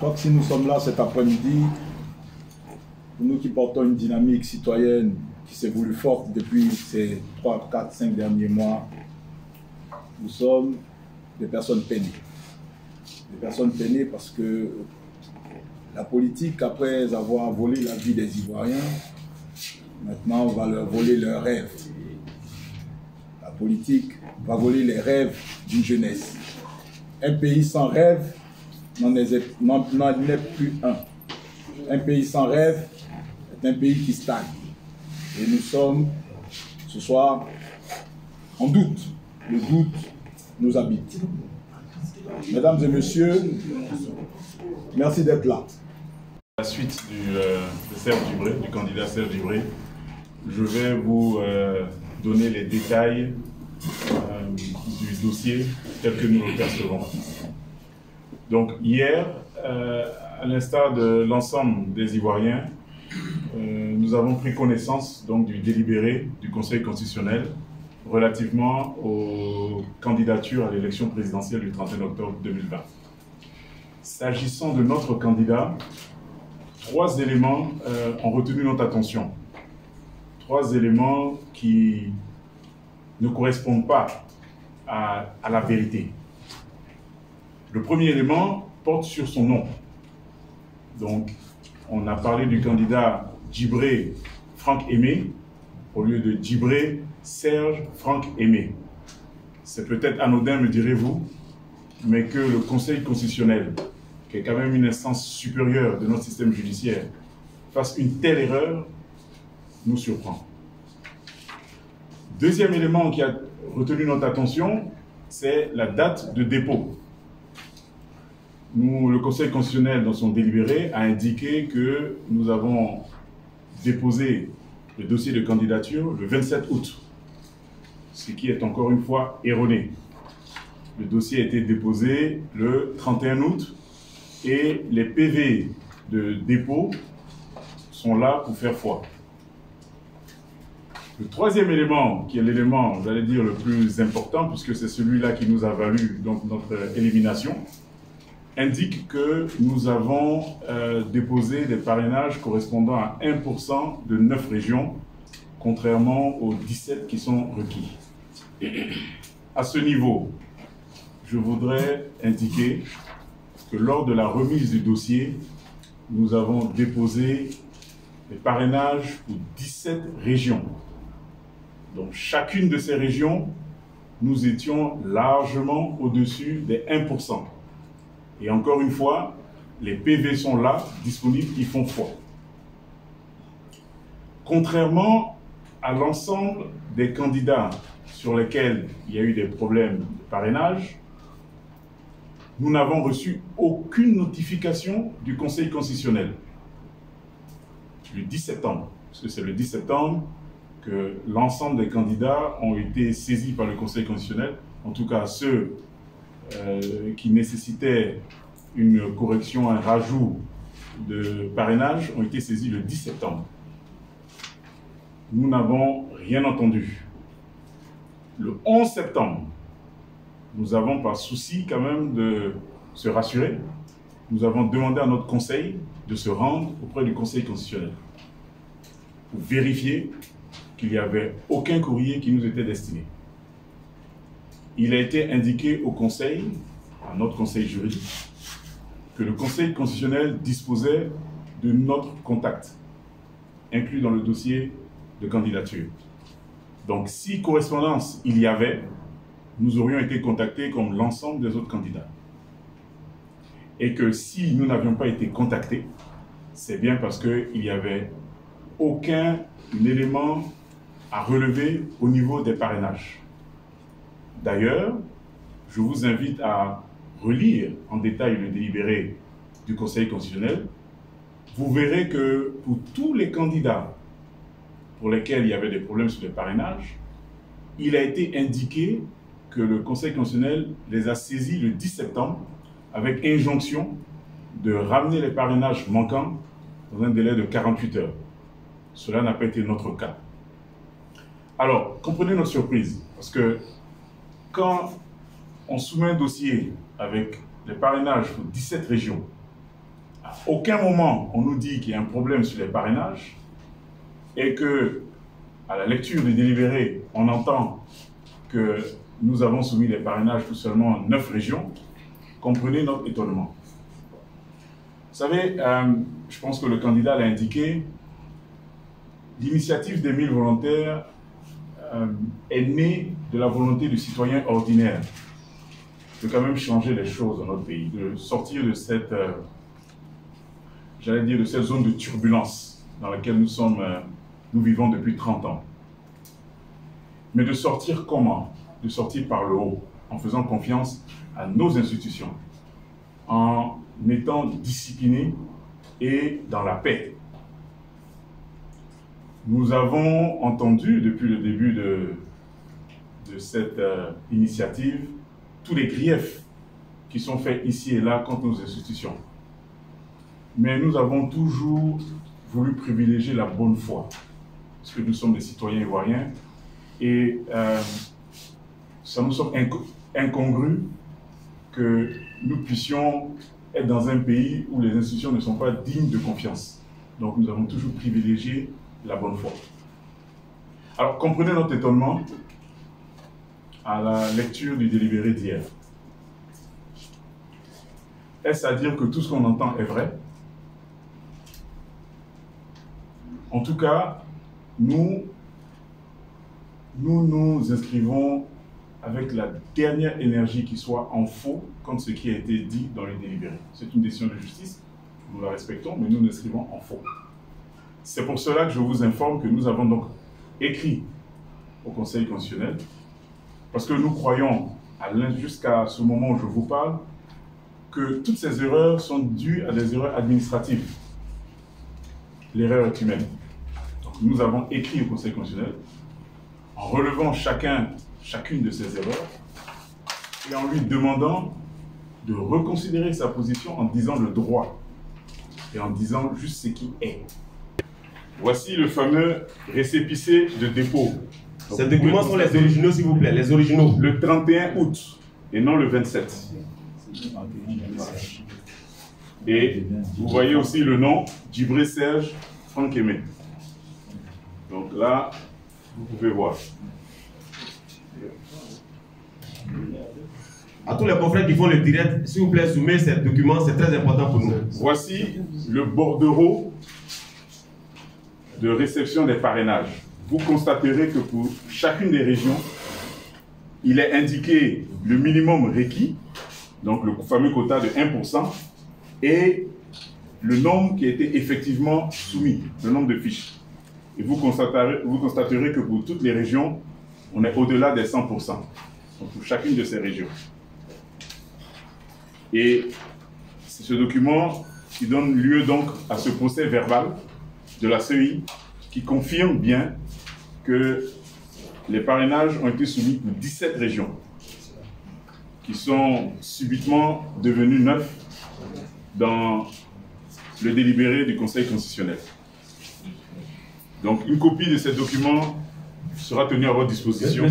crois que si nous sommes là cet après-midi, nous qui portons une dynamique citoyenne qui s'est voulue forte depuis ces 3, 4, 5 derniers mois, nous sommes des personnes peinées. Des personnes peinées parce que la politique, après avoir volé la vie des Ivoiriens, maintenant on va leur voler leurs rêves. La politique va voler les rêves d'une jeunesse. Un pays sans rêve n'en est plus un. Un pays sans rêve est un pays qui stagne. Et nous sommes ce soir en doute. Le doute nous habite. Mesdames et messieurs, merci d'être là. À la suite de Serge Djibré, du candidat Serge Djibré, je vais vous donner les détails du dossier tel que nous le percevons. Donc hier, à l'instar de l'ensemble des Ivoiriens, nous avons pris connaissance donc, du délibéré du Conseil constitutionnel relativement aux candidatures à l'élection présidentielle du 31 octobre 2020. S'agissant de notre candidat, 3 éléments ont retenu notre attention. 3 éléments qui ne correspondent pas à la vérité. Le premier élément porte sur son nom. Donc, on a parlé du candidat Djibré Franck Aimé au lieu de Djibré Serge Franck Aimé. C'est peut-être anodin, me direz-vous, mais que le Conseil constitutionnel, qui est quand même une instance supérieure de notre système judiciaire, fasse une telle erreur, nous surprend. Deuxième élément qui a retenu notre attention, c'est la date de dépôt. Le Conseil constitutionnel, dans son délibéré, a indiqué que nous avons déposé le dossier de candidature le 27 août, ce qui est encore une fois erroné. Le dossier a été déposé le 31 août et les PV de dépôt sont là pour faire foi. Le troisième élément, qui est l'élément, j'allais dire, le plus important, puisque c'est celui-là qui nous a valu donc, notre élimination, indique que nous avons déposé des parrainages correspondant à 1% de 9 régions, contrairement aux 17 qui sont requis. À ce niveau, je voudrais indiquer que lors de la remise du dossier, nous avons déposé des parrainages pour 17 régions. Donc chacune de ces régions, nous étions largement au-dessus des 1%. Et encore une fois, les PV sont là, disponibles, ils font foi. Contrairement à l'ensemble des candidats sur lesquels il y a eu des problèmes de parrainage, nous n'avons reçu aucune notification du Conseil constitutionnel. Le 10 septembre, parce que c'est le 10 septembre que l'ensemble des candidats ont été saisis par le Conseil constitutionnel, en tout cas ceux qui nécessitaient une correction, un rajout de parrainage ont été saisis le 10 septembre. Nous n'avons rien entendu. Le 11 septembre, nous avons par souci quand même de se rassurer, nous avons demandé à notre conseil de se rendre auprès du Conseil constitutionnel pour vérifier qu'il n'y avait aucun courrier qui nous était destiné. Il a été indiqué au Conseil, à notre Conseil juridique, que le Conseil constitutionnel disposait de notre contact, inclus dans le dossier de candidature. Donc, si correspondance il y avait, nous aurions été contactés comme l'ensemble des autres candidats. Et que si nous n'avions pas été contactés, c'est bien parce qu'il n'y avait aucun élément à relever au niveau des parrainages. D'ailleurs, je vous invite à relire en détail le délibéré du Conseil constitutionnel. Vous verrez que pour tous les candidats pour lesquels il y avait des problèmes sur les parrainages, il a été indiqué que le Conseil constitutionnel les a saisis le 10 septembre avec injonction de ramener les parrainages manquants dans un délai de 48 heures. Cela n'a pas été notre cas. Alors, comprenez notre surprise, parce que quand on soumet un dossier avec les parrainages pour 17 régions aucun moment on nous dit qu'il y a un problème sur les parrainages et que, à la lecture du délibéré, on entend que nous avons soumis les parrainages pour seulement 9 régions. Comprenez notre étonnement. Vous savez, je pense que le candidat l'a indiqué, l'initiative des 1000 volontaires est née de la volonté du citoyen ordinaire de quand même changer les choses dans notre pays, de sortir de cette, j'allais dire, de cette zone de turbulence dans laquelle nous vivons depuis 30 ans. Mais de sortir comment? De sortir par le haut, en faisant confiance à nos institutions, en étant disciplinés et dans la paix. Nous avons entendu depuis le début de cette initiative tous les griefs qui sont faits ici et là contre nos institutions. Mais nous avons toujours voulu privilégier la bonne foi, parce que nous sommes des citoyens ivoiriens et ça nous semble incongru que nous puissions être dans un pays où les institutions ne sont pas dignes de confiance. Donc nous avons toujours privilégié la bonne foi. Alors comprenez notre étonnement à la lecture du délibéré d'hier. Est-ce à dire que tout ce qu'on entend est vrai? En tout cas, nous nous inscrivons avec la dernière énergie qui soit en faux contre ce qui a été dit dans le délibéré. C'est une décision de justice, nous la respectons, mais nous nous inscrivons en faux. C'est pour cela que je vous informe que nous avons donc écrit au Conseil constitutionnel, parce que nous croyons, jusqu'à ce moment où je vous parle, que toutes ces erreurs sont dues à des erreurs administratives. L'erreur est humaine. Donc nous avons écrit au Conseil constitutionnel, en relevant chacune de ces erreurs, et en lui demandant de reconsidérer sa position en disant le droit, et en disant juste ce qui est. Voici le fameux récépissé de dépôt. Donc, ces documents sont les originaux, s'il vous plaît, les originaux. Le 31 août, et non le 27. Et vous voyez aussi le nom, Djibré Serge Franck Aimé. Donc là, vous pouvez voir. À tous les confrères qui font le direct, s'il vous plaît, soumettez ces documents, c'est très important pour nous. Voici le bordereau de réception des parrainages. Vous constaterez que pour chacune des régions, il est indiqué le minimum requis, donc le fameux quota de 1%, et le nombre qui a été effectivement soumis, le nombre de fiches. Et vous constaterez que pour toutes les régions, on est au-delà des 100%, donc pour chacune de ces régions. Et c'est ce document qui donne lieu donc à ce procès verbal de la CEI qui confirme bien que les parrainages ont été soumis pour 17 régions qui sont subitement devenues 9 dans le délibéré du Conseil constitutionnel. Donc une copie de ces documents sera tenue à votre disposition.